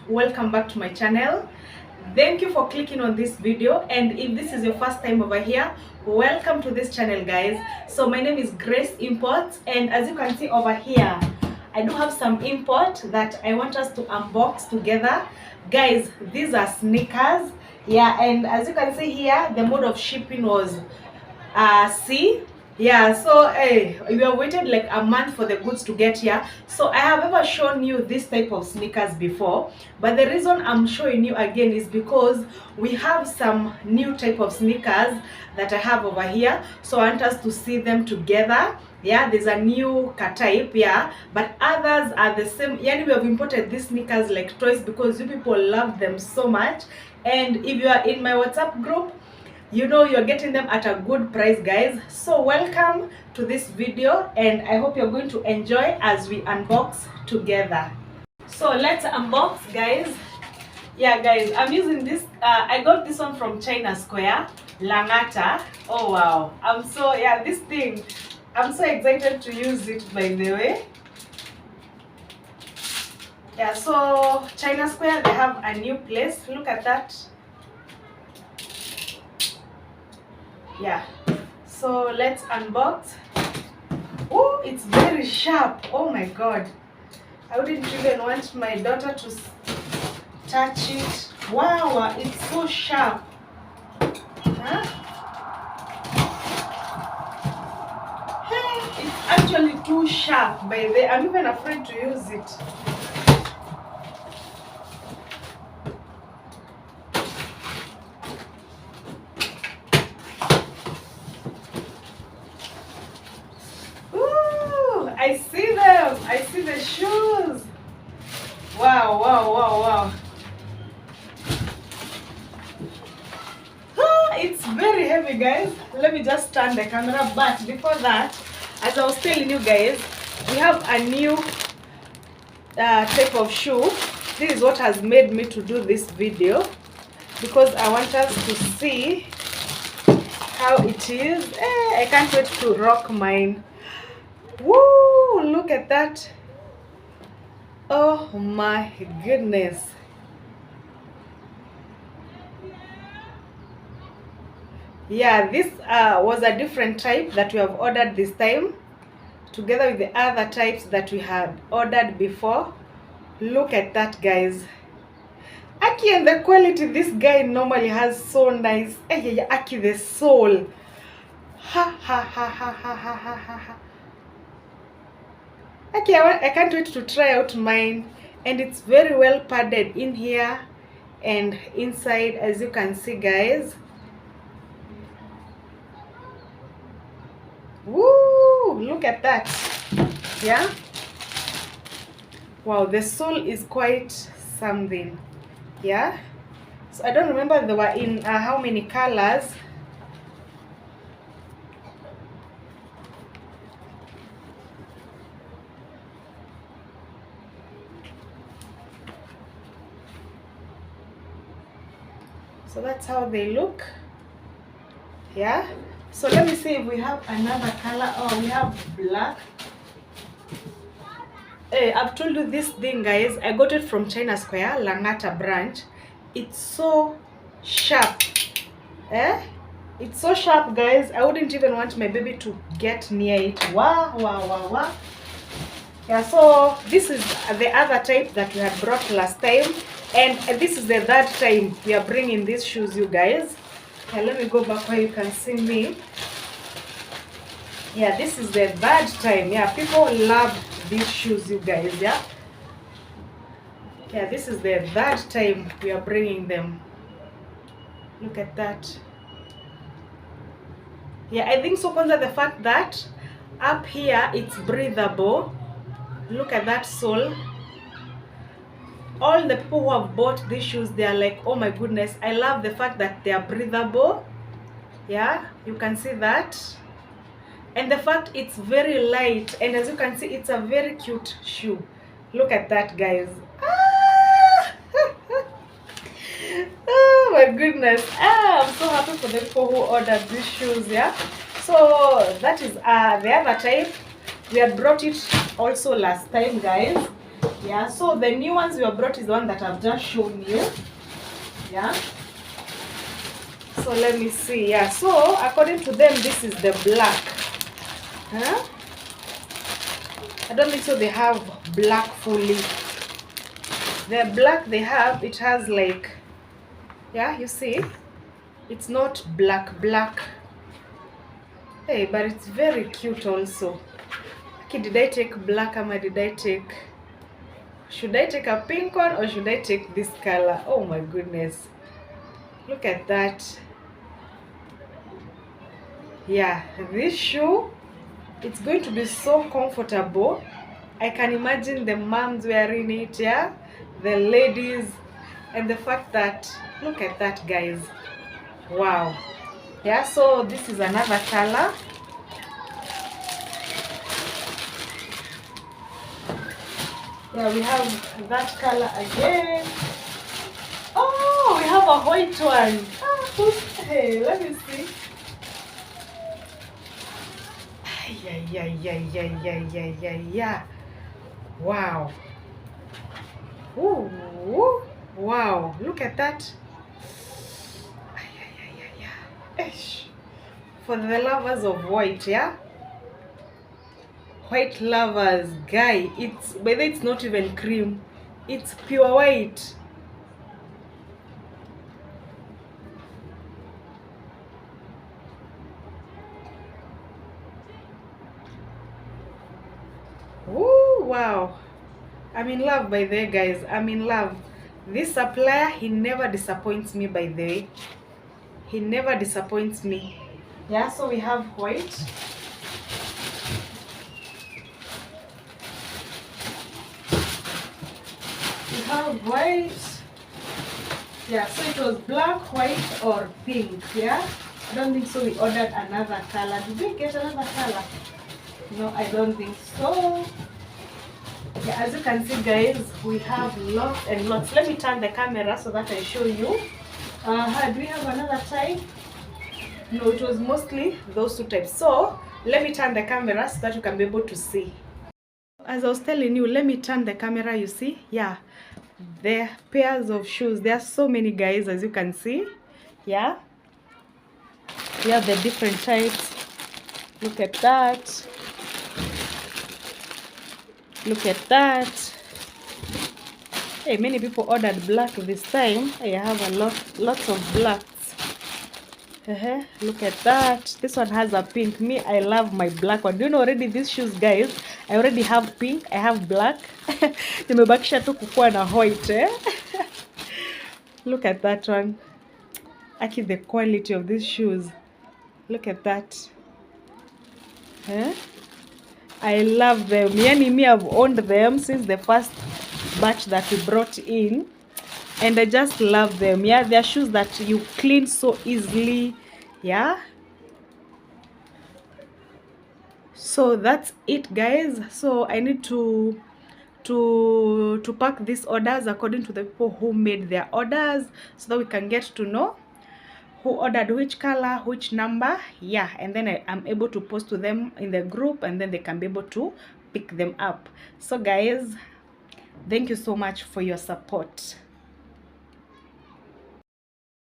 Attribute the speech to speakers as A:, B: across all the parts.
A: welcome back to my channel. Thank you for clicking on this video, and if this is your first time over here, welcome to this channel, guys. So my name is Grace Imports, and as you can see over here, I do have some import that I want us to unbox together. Guys, these are sneakers, yeah, and as you can see here, the mode of shipping was C. Yeah, so hey, we have waited like a month for the goods to get here. So I have ever shown you this type of sneakers before, but the reason I'm showing you again is because we have some new type of sneakers that I have over here. So I want us to see them together. Yeah, there's a new type, yeah, but others are the same. Yeah, we have imported these sneakers like twice because you people love them so much. And if you are in my WhatsApp group, you know you're getting them at a good price, guys. So welcome to this video, and I hope you're going to enjoy as we unbox together. So let's unbox, guys. Yeah, guys, I'm using this. I got this one from China Square, Langata. Oh wow, this thing, I'm so excited to use it, by the way. Yeah, so China Square, they have a new place. Look at that. Yeah, so let's unbox. Oh, it's very sharp. Oh my god, I wouldn't even want my daughter to touch it. Wow, it's so sharp. Huh? Hey, it's actually too sharp, by the way. I'm even afraid to use it. I see them. I see the shoes. Wow, wow, wow, wow. It's very heavy, guys. Let me just turn the camera. But before that, as I was telling you guys, we have a new type of shoe. This is what has made me to do this video, because I want us to see how it is. I can't wait to rock mine. Woo! Look at that. Oh my goodness. Yeah, this was a different type that we have ordered this time, together with the other types that we had ordered before. Look at that, guys. Aki, and the quality this guy normally has, so nice. Aki, the sole. Ha ha ha ha ha ha ha ha. Okay, I can't wait to try out mine, and it's very well padded in here and inside, as you can see, guys. Woo! Look at that. Yeah. Wow, the sole is quite something. Yeah. So I don't remember they were in how many colors. So that's how they look. Yeah. So let me see if we have another color. Oh, we have black. Hey, I've told you this thing, guys. I got it from China Square, Langata branch. It's so sharp. It's so sharp, guys. I wouldn't even want my baby to get near it. Wow, wow, wow, wow. Yeah, so this is the other type that we had brought last time, and this is the third time we are bringing these shoes, you guys. Yeah, let me go back where you can see me. Yeah, this is the third time. Yeah, people love these shoes, you guys. Yeah, this is the third time we are bringing them. Look at that. Yeah, I think so under the fact that up here it's breathable. Look at that sole. All the people who have bought these shoes, they are like, oh my goodness, I love the fact that they are breathable. Yeah, you can see that. And the fact it's very light, and as you can see, it's a very cute shoe. Look at that, guys. Oh my goodness. I'm so happy for the people who ordered these shoes. Yeah, so that is the other type. We had brought it also last time, guys. Yeah, so the new ones we have brought is the one that I've just shown you. Yeah, so let me see. Yeah, so according to them, this is the black. Huh? I don't think so they have black fully. The black they have, it has like, yeah, you see, it's not black. Hey, but it's very cute also. Okay, did I take black or did I take, should I take a pink one or should I take this color? Oh my goodness, look at that. Yeah, this shoe, it's going to be so comfortable. I can imagine the moms wearing it, yeah, the ladies, and the fact that, look at that guys, wow. Yeah, so this is another color. Yeah, we have that color again. Oh, we have a white one. Hey, let me see. Yeah. Wow. Ooh, wow. Look at that. Esh. For the lovers of white, yeah. White lovers, guy. It's whether it's not even cream. It's pure white. Ooh, wow. I'm in love by the way, guys. I'm in love. This supplier, he never disappoints me by the way. He never disappoints me. Yeah, so we have white. We have white. Yeah, so it was black, white, or pink. Yeah, I don't think so. We ordered another color. Did we get another color? No, I don't think so. Yeah, as you can see, guys, we have lots and lots. Let me turn the camera so that I show you. Do we have another type? No, it was mostly those two types. So let me turn the camera so that you can be able to see. As I was telling you, let me turn the camera. You see, yeah, the pairs of shoes. There are so many, guys, as you can see. Yeah, we have the different types. Look at that. Look at that. Hey, many people ordered black this time. Hey, I have lots of blacks. Look at that. This one has a pink. Me, I love my black one. Do you know already these shoes, guys? I already have pink. I have black. Nimebakisha tu kukuwa na white. Look at that one. Actually, the quality of these shoes. Look at that. I love them. Yani, me, I've owned them since the first batch that we brought in. And I just love them. Yeah, they're shoes that you clean so easily. Yeah. So that's it, guys. So I need to pack these orders according to the people who made their orders so that we can get to know who ordered which color, which number. Yeah, and then I'm able to post to them in the group and then they can be able to pick them up. So guys, thank you so much for your support.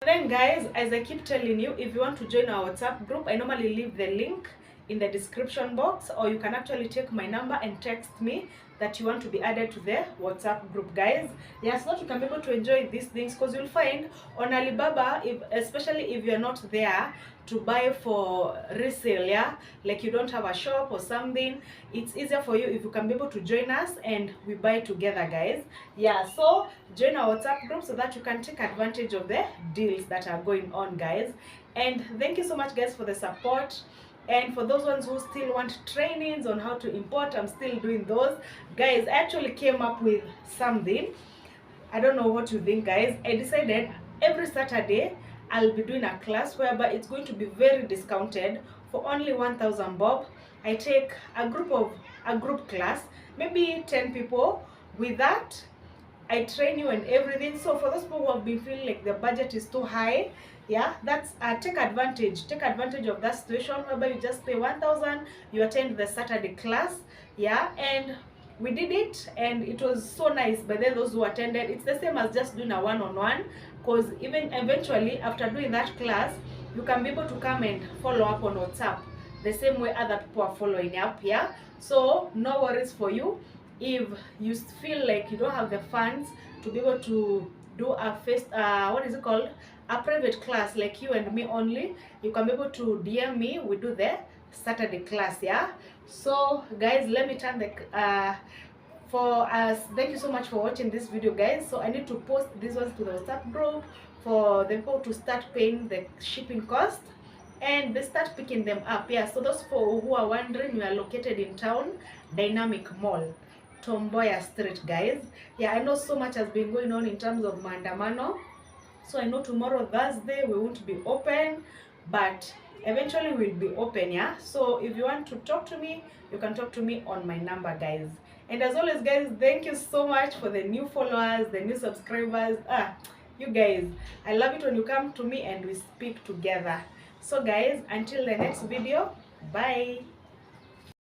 A: Then guys, as I keep telling you, if you want to join our WhatsApp group, I normally leave the link in the description box, or you can actually take my number and text me that you want to be added to the WhatsApp group, guys. Yes, so that you can be able to enjoy these things, because you'll find on Alibaba, especially if you're not there to buy for resale, yeah, like you don't have a shop or something, it's easier for you if you can be able to join us and we buy together, guys. Yeah, so join our WhatsApp group so that you can take advantage of the deals that are going on, guys. And thank you so much, guys, for the support. And for those ones who still want trainings on how to import, I'm still doing those, guys. I actually came up with something. I don't know what you think, guys. I decided every Saturday I'll be doing a class whereby it's going to be very discounted for only 1,000 bob. I take a group class, maybe 10 people. With that, I train you and everything. So for those people who have been feeling like the budget is too high, yeah, that's take advantage of that situation whereby you just pay 1,000, you attend the Saturday class, yeah, and we did it and it was so nice. But then those who attended, it's the same as just doing a one-on-one, because even eventually after doing that class, you can be able to come and follow up on WhatsApp the same way other people are following up here. So no worries for you. If you feel like you don't have the funds to be able to do a face what is it called, a private class like you and me only, you can be able to DM me. We do the Saturday class. Yeah, so guys, let me turn the for us, thank you so much for watching this video, guys. So I need to post these ones to the WhatsApp group for the people to start paying the shipping cost, and they start picking them up. Yeah, so those who are wondering, we are located in town, Dynamic Mall, Tomboya Street, guys. Yeah, I know so much has been going on in terms of maandamano, so I know tomorrow Thursday we won't be open, but eventually we'll be open. Yeah, so if you want to talk to me, you can talk to me on my number, guys. And as always, guys, thank you so much for the new followers, the new subscribers. You guys, I love it when you come to me and we speak together. So guys, until the next video, bye.